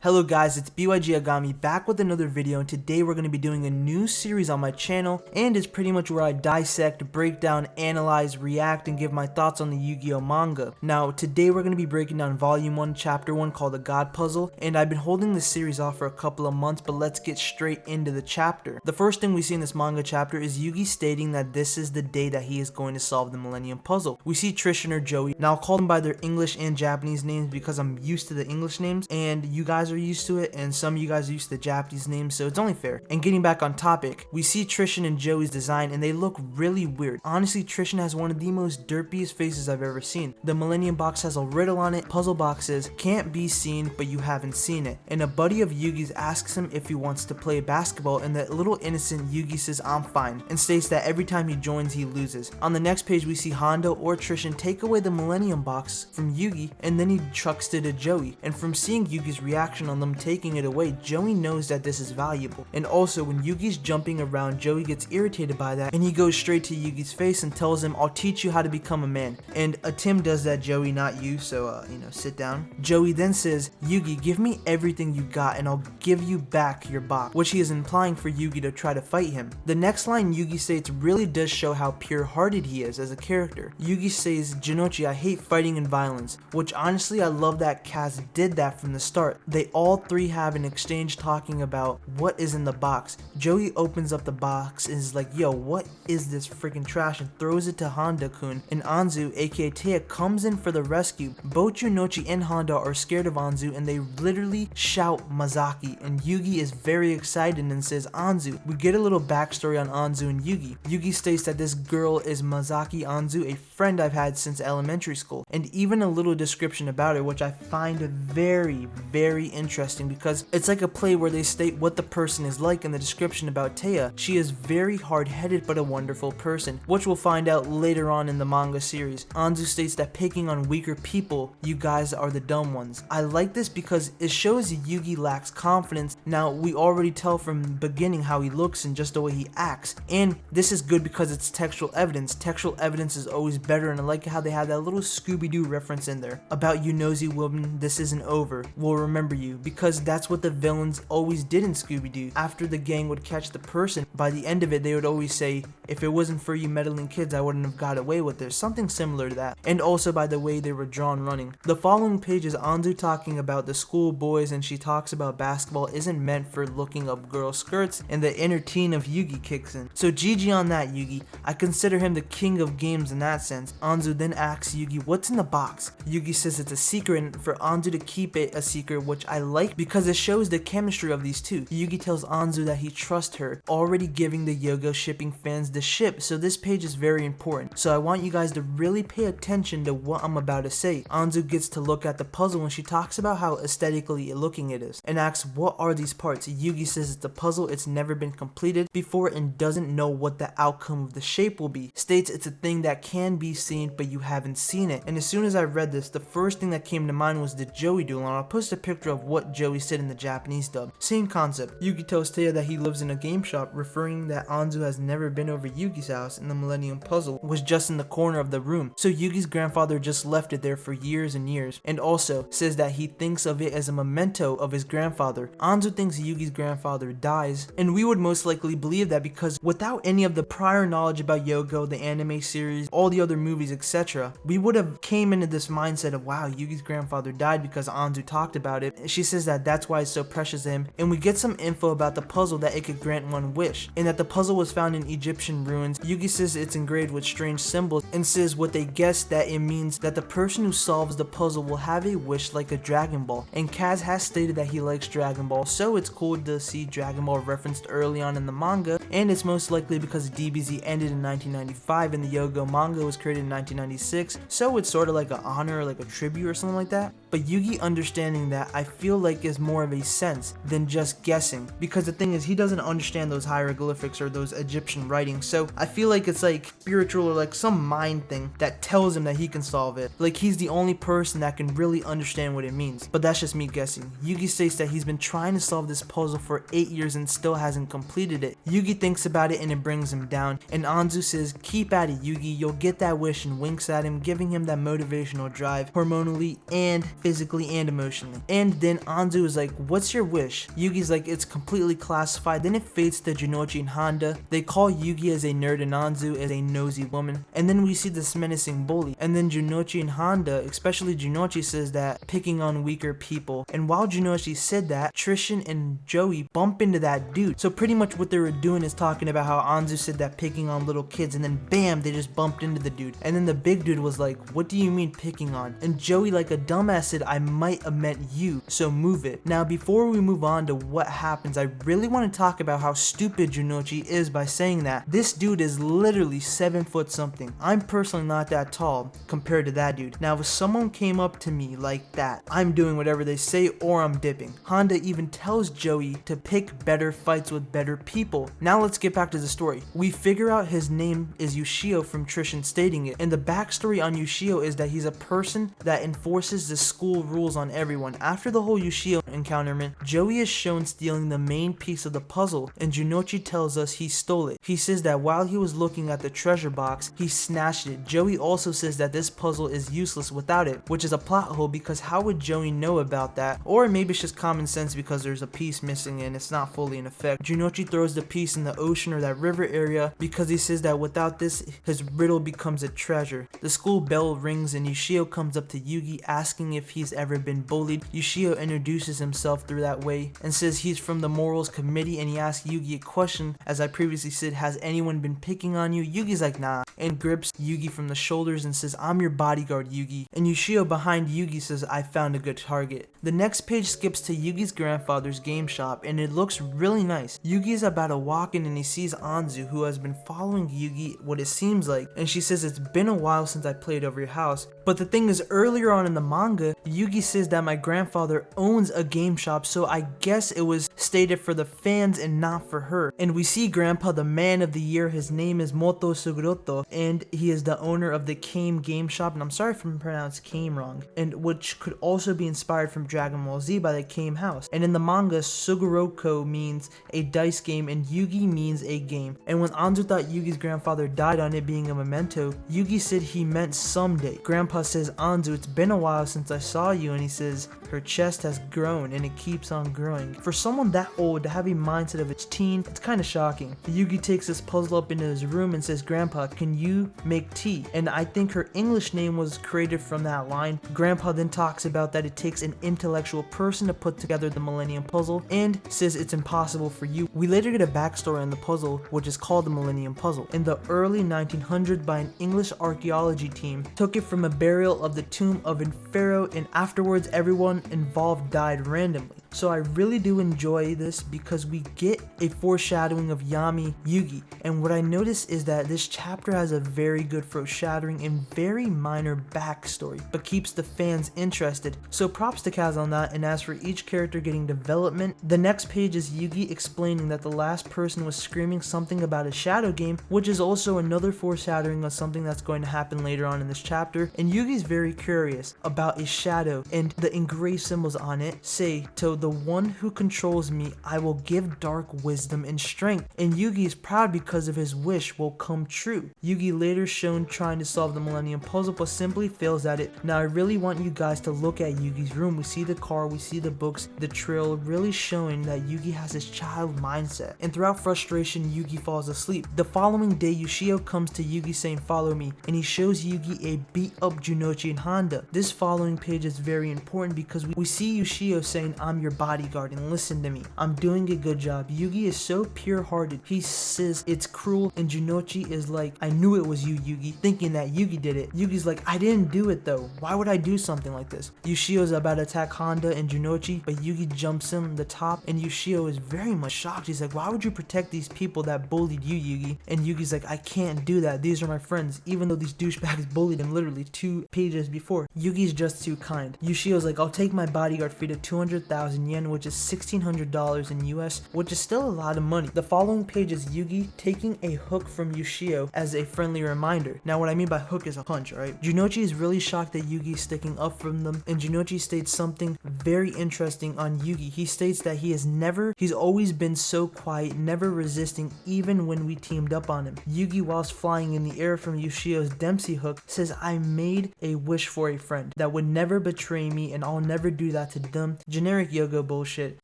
Hello guys, it's BYG Aigami back with another video, and today we're going to be doing a new series on my channel, and it's pretty much where I dissect, break down, analyze, react, and give my thoughts on the Yu-Gi-Oh manga. Now, today we're going to be breaking down Volume 1, Chapter 1 called The God Puzzle, and I've been holding this series off for a couple of months, but let's get straight into the chapter. The first thing we see in this manga chapter is Yugi stating that this is the day that he is going to solve the Millennium Puzzle. We see Tristan or Joey. Now I'll call them by their English and Japanese names because I'm used to the English names, and you guys are used to it, and some of you guys are used to the Japanese names, so it's only fair. And getting back on topic, we see Tristan and Joey's design, and they look really weird. Honestly, Tristan has one of the most derpiest faces I've ever seen. The Millennium box has a riddle on it. Puzzle boxes can't be seen, but you haven't seen it. And a buddy of Yugi's asks him if he wants to play basketball, and that little innocent Yugi says, "I'm fine," and states that every time he joins, he loses. On the next page, we see Honda or Tristan take away the Millennium box from Yugi, and then he trucks it to Joey. And from seeing Yugi's reaction on them taking it away, Joey knows that this is valuable. And also, when Yugi's jumping around, Joey gets irritated by that, and he goes straight to Yugi's face and tells him, "I'll teach you how to become a man." And Tim does that, Joey, not you, so sit down. Joey then says, "Yugi, give me everything you got and I'll give you back your box," which he is implying for Yugi to try to fight him. The next line Yugi states really does show how pure-hearted he is as a character. Yugi says, "Jonouchi, I hate fighting and violence," which honestly I love that Kaz did that from the start. They all three have an exchange talking about what is in the box. Joey opens up the box and is like, "Yo, what is this freaking trash?" and throws it to Honda-kun, and Anzu, aka Taya, comes in for the rescue. Both Jonouchi and Honda are scared of Anzu, and they literally shout Mazaki, and Yugi is very excited and says, "Anzu." We get a little backstory on Anzu and Yugi. Yugi states that this girl is Mazaki Anzu, a friend I've had since elementary school, and even a little description about her, which I find very, very interesting because it's like a play where they state what the person is like in the description about Taya. She is very hard-headed but a wonderful person, which we'll find out later on in the manga series. Anzu states that picking on weaker people, you guys are the dumb ones. I like this because it shows Yugi lacks confidence. Now, we already tell from the beginning how he looks and just the way he acts, and this is good because it's textual evidence. Textual evidence is always better, and I like how they had that little Scooby-Doo reference in there about, "You nosy woman, this isn't over. We'll remember you," because that's what the villains always did in Scooby-Doo. After the gang would catch the person, by the end of it they would always say, "If it wasn't for you meddling kids, I wouldn't have got away with it." Something similar to that. And also by the way they were drawn running. The following page is Anzu talking about the school boys, and she talks about basketball isn't meant for looking up girls' skirts, and the inner teen of Yugi kicks in. So GG on that, Yugi. I consider him the king of games in that sense. Anzu then asks Yugi, "What's in the box?" Yugi says it's a secret, and for Anzu to keep it a secret, which I like because it shows the chemistry of these two. Yugi tells Anzu that he trusts her, already giving the Yugioh shipping fans the ship, so this page is very important. So I want you guys to really pay attention to what I'm about to say. Anzu gets to look at the puzzle and she talks about how aesthetically looking it is, and asks, "What are these parts?" Yugi says it's a puzzle, it's never been completed before, and doesn't know what the outcome of the shape will be. States it's a thing that can be seen, but you haven't seen it. And as soon as I read this, the first thing that came to mind was the Joey duel, and I'll post a picture of what Joey said in the Japanese dub. Same concept. Yugi tells Taya that he lives in a game shop, referring that Anzu has never been over Yugi's house, and the Millennium Puzzle was just in the corner of the room. So Yugi's grandfather just left it there for years and years, and also says that he thinks of it as a memento of his grandfather. Anzu thinks Yugi's grandfather dies, and we would most likely believe that because without any of the prior knowledge about Yugioh, the anime series, all the other movies, etc., we would have came into this mindset of, wow, Yugi's grandfather died because Anzu talked about it. She says that that's why it's so precious to him, and we get some info about the puzzle that it could grant one wish, and that the puzzle was found in Egyptian ruins. Yugi says it's engraved with strange symbols, and says what they guess that it means that the person who solves the puzzle will have a wish like a Dragon Ball, and Kaz has stated that he likes Dragon Ball, so it's cool to see Dragon Ball referenced early on in the manga, and it's most likely because DBZ ended in 1995 and the Yugioh manga was created in 1996, so it's sort of like an honor, like a tribute or something like that. But Yugi understanding that, I feel like, is more of a sense than just guessing, because the thing is, he doesn't understand those hieroglyphics or those Egyptian writings, so I feel like it's like spiritual or like some mind thing that tells him that he can solve it. Like he's the only person that can really understand what it means, but that's just me guessing. Yugi states that he's been trying to solve this puzzle for 8 years and still hasn't completed it. Yugi thinks about it and it brings him down, and Anzu says, "Keep at it, Yugi, you'll get that wish," and winks at him, giving him that motivational drive hormonally, and physically and emotionally. And then Anzu is like, what's your wish? Yugi's like, it's completely classified. Then it fades to Jonouchi and Honda. They call Yugi as a nerd and Anzu as a nosy woman. And then we see this menacing bully. And then Jonouchi and Honda, especially Jonouchi, says that picking on weaker people. And while Jonouchi said that, Tristan and Joey bump into that dude. So pretty much what they were doing is talking about how Anzu said that picking on little kids, and then bam, they just bumped into the dude. And then the big dude was like, what do you mean picking on? And Joey, like a dumbass, said, I might have meant you, so move it. Now before we move on to what happens, I really want to talk about how stupid Jonouchi is by saying that this dude is literally 7 foot something. I'm personally not that tall compared to that dude. Now if someone came up to me like that, I'm doing whatever they say or I'm dipping. Honda even tells Joey to pick better fights with better people. Now let's get back to the story. We figure out his name is Ushio from Tristan stating it, and the backstory on Ushio is that he's a person that enforces the school rules on everyone. After the whole Ushio encounterment, Joey is shown stealing the main piece of the puzzle, and Jonouchi tells us he stole it. He says that while he was looking at the treasure box, he snatched it. Joey also says that this puzzle is useless without it, which is a plot hole because how would Joey know about that? Or maybe it's just common sense because there's a piece missing and it's not fully in effect. Jonouchi throws the piece in the ocean or that river area because he says that without this, his riddle becomes a treasure. The school bell rings and Ushio comes up to Yugi asking if he's ever been bullied. Ushio introduces himself through that way and says he's from the morals committee, and he asks Yugi a question. As I previously said, has anyone been picking on you? Yugi's like, nah, and grips Yugi from the shoulders and says, I'm your bodyguard, Yugi. And Ushio behind Yugi says, I found a good target. The next page skips to Yugi's grandfather's game shop, and it looks really nice. Yugi is about to walk in and he sees Anzu, who has been following Yugi, what it seems like, and she says, it's been a while since I played over your house. But the thing is, earlier on in the manga, Yugi says that my grandfather owns a game shop, so I guess it was stated for the fans and not for her. And we see Grandpa, the man of the year, his name is Muto Sugoroto, and he is the owner of the Kame game shop, and I'm sorry if I pronounced Kame wrong, and which could also be inspired from Dragon Ball Z by the Kame house. And in the manga, Sugoroko means a dice game and Yugi means a game. And when Anzu thought Yugi's grandfather died on it being a memento, Yugi said he meant someday. Grandpa says, Anzu, it's been a while since I saw you, and he says, her chest has grown and it keeps on growing. For someone that old to have a mindset of its teen, it's kind of shocking. Yugi takes this puzzle up into his room and says, Grandpa, can you make tea? And I think her English name was created from that line. Grandpa then talks about that it takes an intellectual person to put together the Millennium Puzzle and says it's impossible for you. We later get a backstory on the puzzle, which is called the Millennium Puzzle. In the early 1900s, by an English archaeology team, took it from a burial of the tomb of an pharaoh, and afterwards everyone involved died randomly. So I really do enjoy this because we get a foreshadowing of Yami Yugi, and what I notice is that this chapter has a very good foreshadowing and very minor backstory, but keeps the fans interested. So props to Kaz on that. And as for each character getting development, the next page is Yugi explaining that the last person was screaming something about a shadow game, which is also another foreshadowing of something that's going to happen later on in this chapter. And Yugi's very curious about a shadow, and the engraved symbols on it say, to the one who controls me, I will give dark wisdom and strength. And Yugi is proud because of his wish will come true. Yugi later shown trying to solve the Millennium Puzzle but simply fails at it. Now I really want you guys to look at Yugi's room. We see the car, we see the books, the trail, really showing that Yugi has his child mindset. And throughout frustration, Yugi falls asleep. The following day, Ushio comes to Yugi saying, follow me, and he shows Yugi a beat up Jonouchi and Honda. This following page is very important because we see Ushio saying, I'm your bodyguard and listen to me, I'm doing a good job. Yugi is so pure hearted, he says it's cruel, and Jonouchi is like, I knew it was you, Yugi, thinking that Yugi did it. Yugi's like, I didn't do it though, why would I do something like this? Ushio's about to attack Honda and Jonouchi, but Yugi jumps him the top, and Ushio is very much shocked. He's like, why would you protect these people that bullied you, Yugi? And Yugi's like, I can't do that, these are my friends, even though these douchebags bullied him literally 2 pages before. Yugi's just too kind. Ushio's like, I'll take my bodyguard fee to 200,000 200,000 yen, which is $1,600 in US, which is still a lot of money. The following page is Yugi taking a hook from Ushio as a friendly reminder. Now what I mean by hook is a punch, right? Jonouchi is really shocked that Yugi is sticking up from them, and Jonouchi states something very interesting on Yugi. He states that he's always been so quiet, never resisting even when we teamed up on him. Yugi, whilst flying in the air from Ushio's Dempsey hook, says, I made a wish for a friend that would never betray me, and I'll never do that to them. Generic Yogo bullshit.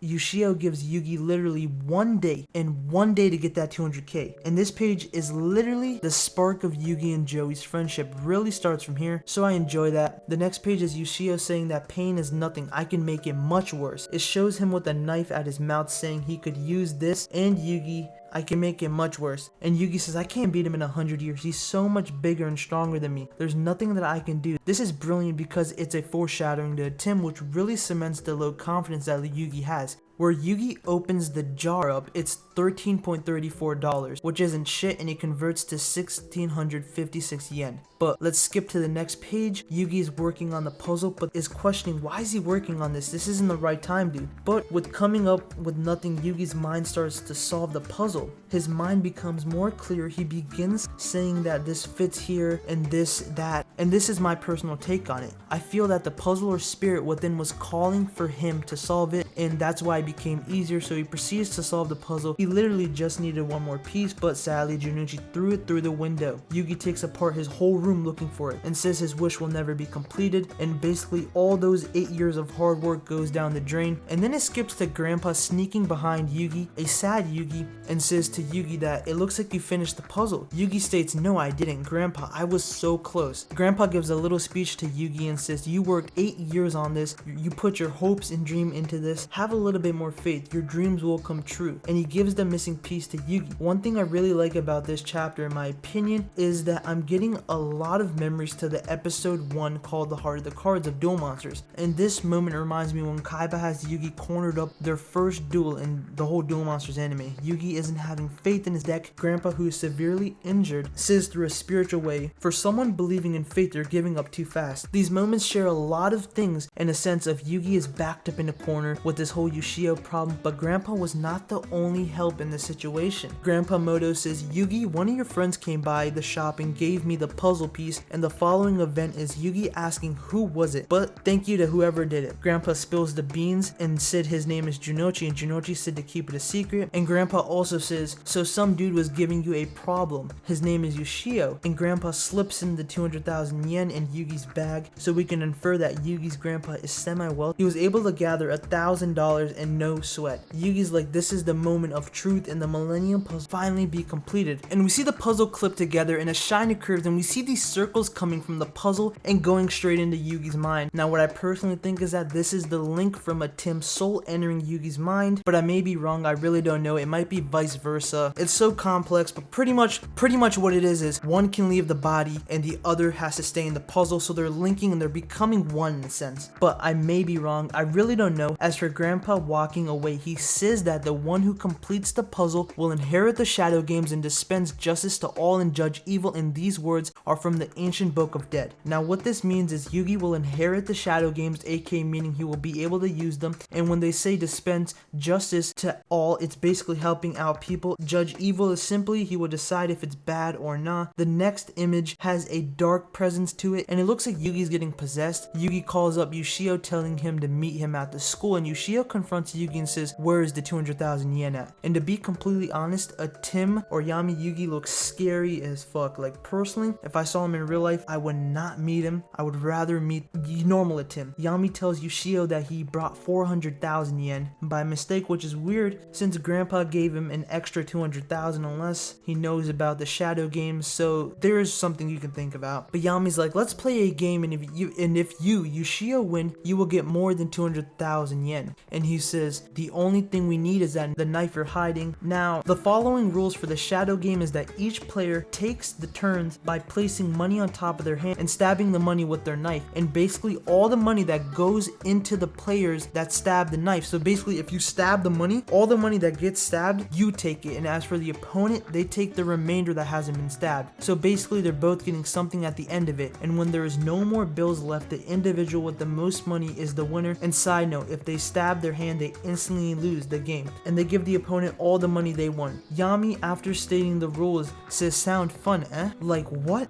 Ushio gives Yugi literally one day to get that 200k, and this page is literally the spark of Yugi and Joey's friendship. Really starts from here, so I enjoy that. The next page is Ushio saying that pain is nothing, I can make it much worse. It shows him with a knife at his mouth saying he could use this, and Yugi, I can make it much worse. And Yugi says, I can't beat him in 100 years. He's so much bigger and stronger than me. There's nothing that I can do. This is brilliant because it's a foreshadowing to Tim, which really cements the low confidence that Yugi has. Where Yugi opens the jar up, it's $13.34, which isn't shit, and it converts to 1,656 yen. But let's skip to the next page. Yugi is working on the puzzle, but is questioning, why is he working on this? This isn't the right time, dude. But with coming up with nothing, Yugi's mind starts to solve the puzzle. His mind becomes more clear. He begins saying that this fits here and this, that, and this is my personal take on it. I feel that the puzzle or spirit within was calling for him to solve it, and that's why it became easier, so he proceeds to solve the puzzle. He literally just needed one more piece, but sadly Jonouchi threw it through the window. Yugi takes apart his whole room looking for it and says his wish will never be completed, and basically all those 8 years of hard work goes down the drain. And then it skips to Grandpa sneaking behind Yugi, a sad Yugi, and says to Yugi that it looks like you finished the puzzle. Yugi states, no I didn't, Grandpa, I was so close. Grandpa gives a little speech to Yugi and says, you worked 8 years on this, you put your hopes and dream into this, have a little bit more faith, your dreams will come true. And he gives the missing piece to Yugi. One thing I really like about this chapter, in my opinion, is that I'm getting a lot of memories to the episode 1 called The Heart of the Cards of Duel Monsters. And this moment reminds me when Kaiba has Yugi cornered up their first duel in the whole Duel Monsters anime. Yugi isn't having faith in his deck. Grandpa, who is severely injured, says through a spiritual way, for someone believing in fate, they're giving up too fast. These moments share a lot of things in a sense of Yugi is backed up in a corner with this whole Ushio problem, but Grandpa was not the only help in the situation. Grandpa Muto says, Yugi, one of your friends came by the shop and gave me the puzzle piece, and the following event is Yugi asking who was it, but thank you to whoever did it. Grandpa spills the beans and said his name is Jonouchi, and Jonouchi said to keep it a secret, and Grandpa also says, so some dude was giving you a problem, his name is Ushio, and Grandpa slips in the 200,000 yen in Yugi's bag, so we can infer that Yugi's grandpa is semi-wealthy. He was able to gather $1,000 and no sweat. Yugi's like, this is the moment of truth, and the Millennium Puzzle finally be completed. And we see the puzzle clip together and a shine occurs, and we see these circles coming from the puzzle and going straight into Yugi's mind. Now what I personally think is that this is the link from a Tim's soul entering Yugi's mind, but I may be wrong, I really don't know. It might be vice versa. It's so complex, but pretty much what it is one can leave the body and the other has to stay in the puzzle, so they're linking and they're becoming one in a sense. But I may be wrong, I really don't know. As for Grandpa walking away, he says that the one who completes the puzzle will inherit the Shadow Games and dispense justice to all and judge evil, and these words are from the ancient Book of Dead. Now what this means is Yugi will inherit the Shadow Games, aka meaning he will be able to use them, and when they say dispense justice to all, it's basically helping out people. Judge evil is simply he will decide if it's bad or not. The next image has a dark presence to it, and it looks like Yugi's getting possessed. Yugi calls up Ushio telling him to meet him at the school, and Ushio confronts Yugi and says, where is the 200,000 yen at? And to be completely honest, a Tim or Yami Yugi looks scary as fuck. Like personally, if I saw him in real life, I would not meet him. I would rather meet normal Tim. Yami tells Ushio that he brought 400,000 yen by mistake, which is weird since Grandpa gave him an extra 200,000 unless he knows about the Shadow Games, so there is something you can think about. But Yami's like, let's play a game, and if you Ushio win, you will get more than 200,000 yen. And he says, the only thing we need is that the knife you're hiding. Now, the following rules for the Shadow Game is that each player takes the turns by placing money on top of their hand and stabbing the money with their knife, and basically all the money that goes into the players that stab the knife. So basically if you stab the money, all the money that gets stabbed, you take. take it, and as for the opponent, they take the remainder that hasn't been stabbed. So basically they're both getting something at the end of it, and when there is no more bills left, the individual with the most money is the winner. And side note, if they stab their hand, they instantly lose the game, and they give the opponent all the money they won. Yami, after stating the rules, says, "Sound fun, eh?" Like what?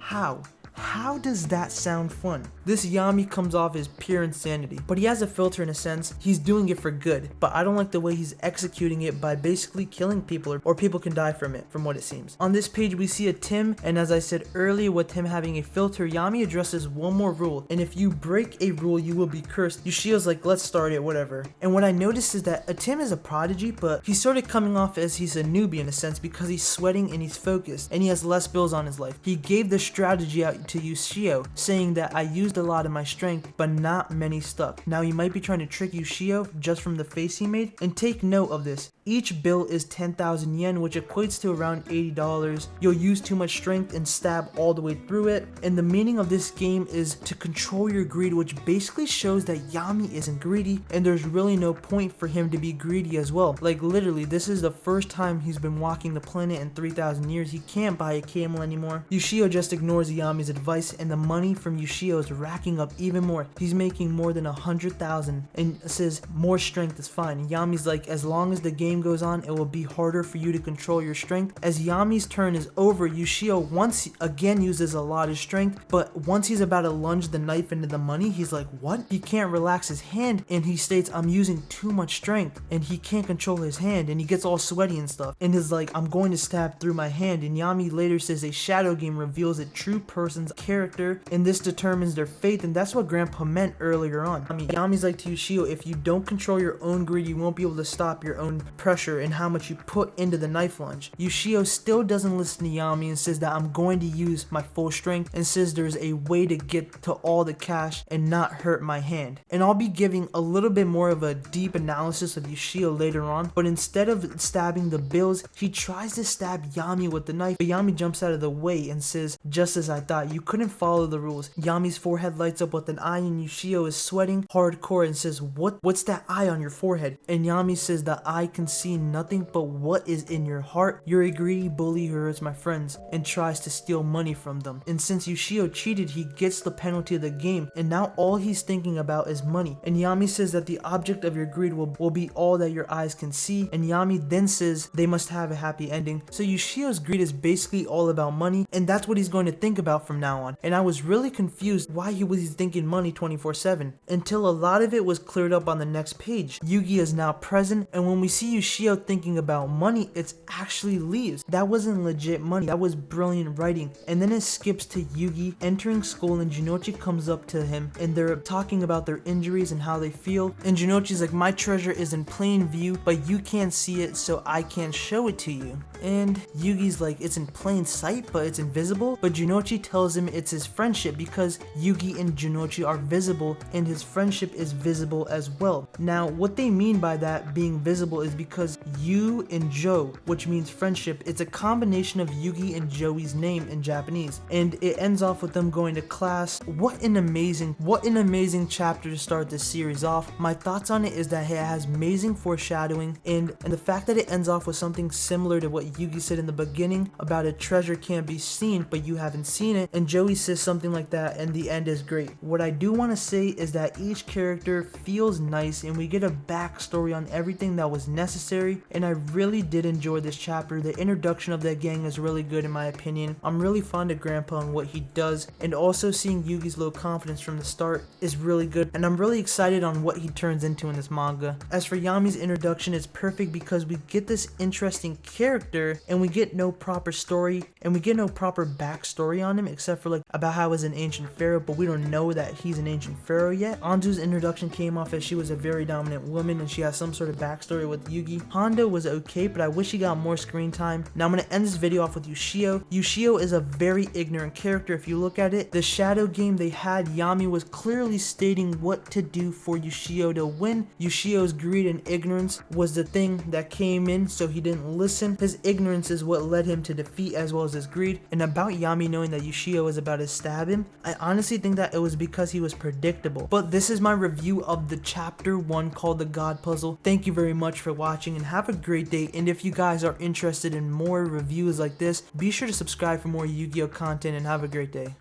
How does that sound fun? This Yami comes off as pure insanity, but he has a filter in a sense. He's doing it for good, but I don't like the way he's executing it by basically killing people, or people can die from it, from what it seems. On this page we see a Tim, and as I said earlier, with him having a filter, Yami addresses one more rule, and if you break a rule you will be cursed. Ushio's like, let's start it, whatever. And what I noticed is that a Tim is a prodigy, but he's sort of coming off as he's a newbie in a sense, because he's sweating and he's focused, and he has less bills on his life. He gave the strategy out to Ushio, saying that I used a lot of my strength, but not many stuck. Now he might be trying to trick Ushio just from the face he made, and take note of this. Each bill is 10,000 yen, which equates to around $80. You'll use too much strength and stab all the way through it. And the meaning of this game is to control your greed, which basically shows that Yami isn't greedy, and there's really no point for him to be greedy as well. Like literally, this is the first time he's been walking the planet in 3,000 years. He can't buy a camel anymore. Ushio just ignores Yami's advice, and the money from Ushio is racking up even more. He's making more than 100,000 and says more strength is fine. And Yami's like, as long as the game goes on, it will be harder for you to control your strength. As Yami's turn is over, Ushio once again uses a lot of strength, but once he's about to lunge the knife into the money, he's like, what? He can't relax his hand, and he states, I'm using too much strength, and he can't control his hand, and he gets all sweaty and stuff, and is like, I'm going to stab through my hand. And Yami later says a shadow game reveals a true person's character, and this determines their fate, and that's what Grandpa meant earlier on. I mean, Yami's like to Ushio, if you don't control your own greed, you won't be able to stop your own pressure and how much you put into the knife lunge. Ushio still doesn't listen to Yami and says that I'm going to use my full strength, and says there's a way to get to all the cash and not hurt my hand. And I'll be giving a little bit more of a deep analysis of Ushio later on, but instead of stabbing the bills, he tries to stab Yami with the knife, but Yami jumps out of the way and says, just as I thought, you couldn't follow the rules. Yami's forehead lights up with an eye, and Ushio is sweating hardcore and says, what's that eye on your forehead? And Yami says the eye can see nothing but what is in your heart. You're a greedy bully who hurts my friends and tries to steal money from them. And since Ushio cheated, he gets the penalty of the game, and now all he's thinking about is money. And Yami says that the object of your greed will be all that your eyes can see, and Yami then says they must have a happy ending. So Ushio's greed is basically all about money, and that's what he's going to think about from now on. And I was really confused why he was thinking money 24/7 until a lot of it was cleared up on the next page. Yugi is now present, and when we see Ushio thinking about money, it's actually leaves. That wasn't legit money. That was brilliant writing. And then it skips to Yugi entering school, and Jonouchi comes up to him, and they're talking about their injuries and how they feel. And Jonouchi's like, my treasure is in plain view, but you can't see it, so I can't show it to you. And Yugi's like, it's in plain sight, but it's invisible. But Jonouchi tells him it's his friendship, because Yugi and Jonouchi are visible, and his friendship is visible as well. Now, what they mean by that being visible is because Yu and Jo, which means friendship, it's a combination of Yugi and Joey's name in Japanese, and it ends off with them going to class. What an amazing chapter to start this series off. My thoughts on it is that it has amazing foreshadowing, and the fact that it ends off with something similar to what Yugi said in the beginning about a treasure can't be seen, but you haven't seen it, and Joey says something like that, and the end is great. What I do want to say is that each character feels nice, and we get a backstory on everything that was necessary, and I really did enjoy this chapter. The introduction of that gang is really good in my opinion. I'm really fond of Grandpa and what he does, and also seeing Yugi's low confidence from the start is really good, and I'm really excited on what he turns into in this manga. As for Yami's introduction, it's perfect because we get this interesting character, and we get no proper story, and we get no proper backstory on him, except for like about how he's an ancient pharaoh, but we don't know that he's an ancient pharaoh yet. Anzu's introduction came off as she was a very dominant woman, and she has some sort of backstory with Yugi. Honda was okay, but I wish he got more screen time. Now I'm going to end this video off with Ushio. Ushio is a very ignorant character. If you look at it, the shadow game they had, Yami was clearly stating what to do for Ushio to win. Ushio's greed and ignorance was the thing that came in, so he didn't listen. His ignorance is what led him to defeat, as well as his greed. And about Yami knowing that Ushio Ushio is about to stab him, I honestly think that it was because he was predictable. But this is my review of the chapter 1 called the God Puzzle. Thank you very much for watching and have a great day. And if you guys are interested in more reviews like this, be sure to subscribe for more Yu-Gi-Oh content and have a great day.